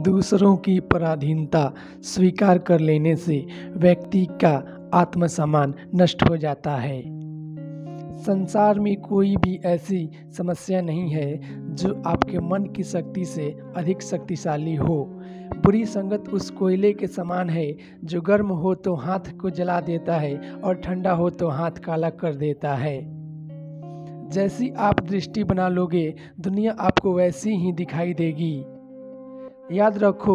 दूसरों की पराधीनता स्वीकार कर लेने से व्यक्ति का आत्मसम्मान नष्ट हो जाता है। संसार में कोई भी ऐसी समस्या नहीं है जो आपके मन की शक्ति से अधिक शक्तिशाली हो। बुरी संगत उस कोयले के समान है जो गर्म हो तो हाथ को जला देता है और ठंडा हो तो हाथ काला कर देता है। जैसी आप दृष्टि बना लोगे, दुनिया आपको वैसी ही दिखाई देगी। याद रखो,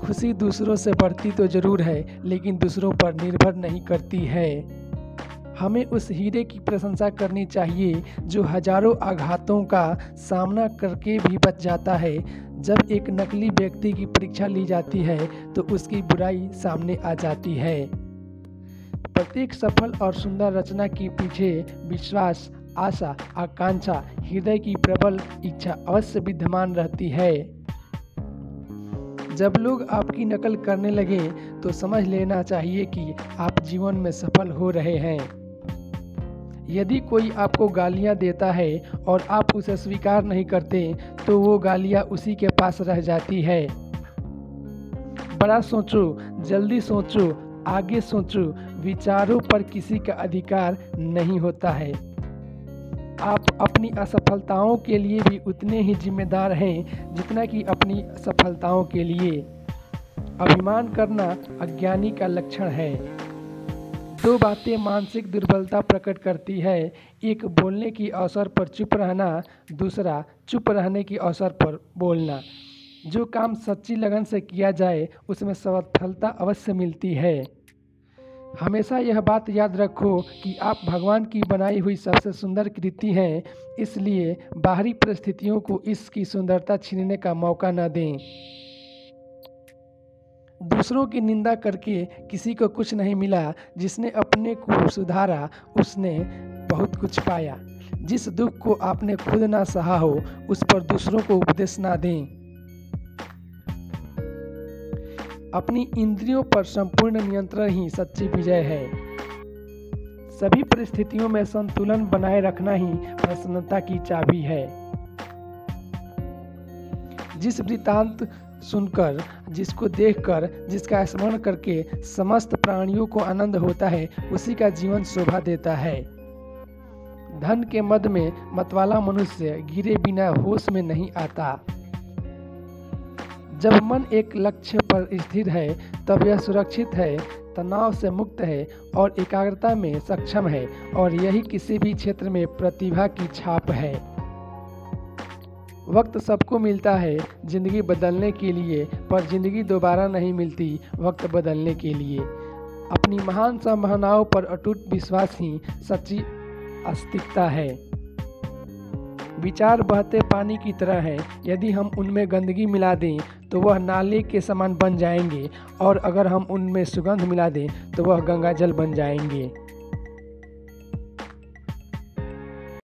खुशी दूसरों से बढ़ती तो जरूर है, लेकिन दूसरों पर निर्भर नहीं करती है। हमें उस हीरे की प्रशंसा करनी चाहिए जो हजारों आघातों का सामना करके भी बच जाता है। जब एक नकली व्यक्ति की परीक्षा ली जाती है तो उसकी बुराई सामने आ जाती है। प्रत्येक सफल और सुंदर रचना के पीछे विश्वास, आशा, आकांक्षा, हृदय की प्रबल इच्छा अवश्य विद्यमान रहती है। जब लोग आपकी नकल करने लगे तो समझ लेना चाहिए कि आप जीवन में सफल हो रहे हैं। यदि कोई आपको गालियां देता है और आप उसे स्वीकार नहीं करते तो वो गालियां उसी के पास रह जाती है। बड़ा सोचो, जल्दी सोचो, आगे सोचो, विचारों पर किसी का अधिकार नहीं होता है। आप अपनी असफलताओं के लिए भी उतने ही जिम्मेदार हैं जितना कि अपनी सफलताओं के लिए। अभिमान करना अज्ञानी का लक्षण है। दो बातें मानसिक दुर्बलता प्रकट करती है, एक बोलने की अवसर पर चुप रहना, दूसरा चुप रहने की अवसर पर बोलना। जो काम सच्ची लगन से किया जाए उसमें सफलता अवश्य मिलती है। हमेशा यह बात याद रखो कि आप भगवान की बनाई हुई सबसे सुंदर कृति हैं, इसलिए बाहरी परिस्थितियों को इसकी सुंदरता छीनने का मौका न दें। दूसरों की निंदा करके किसी को कुछ नहीं मिला, जिसने अपने को सुधारा उसने बहुत कुछ पाया। जिस दुख को आपने खुद ना सहा हो उस पर दूसरों को उपदेश ना दें। अपनी इंद्रियों पर संपूर्ण नियंत्रण ही सच्ची विजय है। सभी परिस्थितियों में संतुलन बनाए रखना ही प्रसन्नता की चाबी है। जिस वृत्तांत सुनकर, जिसको देखकर, जिसका स्मरण करके समस्त प्राणियों को आनंद होता है, उसी का जीवन शोभा देता है। धन के मद में मतवाला मनुष्य गिरे बिना होश में नहीं आता। जब मन एक लक्ष्य पर स्थिर है तब यह सुरक्षित है, तनाव से मुक्त है और एकाग्रता में सक्षम है, और यही किसी भी क्षेत्र में प्रतिभा की छाप है। वक्त सबको मिलता है जिंदगी बदलने के लिए, पर जिंदगी दोबारा नहीं मिलती वक्त बदलने के लिए। अपनी महान संभावनाओं पर अटूट विश्वास ही सच्ची अस्तिकता है। विचार बहते पानी की तरह हैं, यदि हम उनमें गंदगी मिला दें तो वह नाले के समान बन जाएंगे, और अगर हम उनमें सुगंध मिला दें तो वह गंगाजल बन जाएंगे।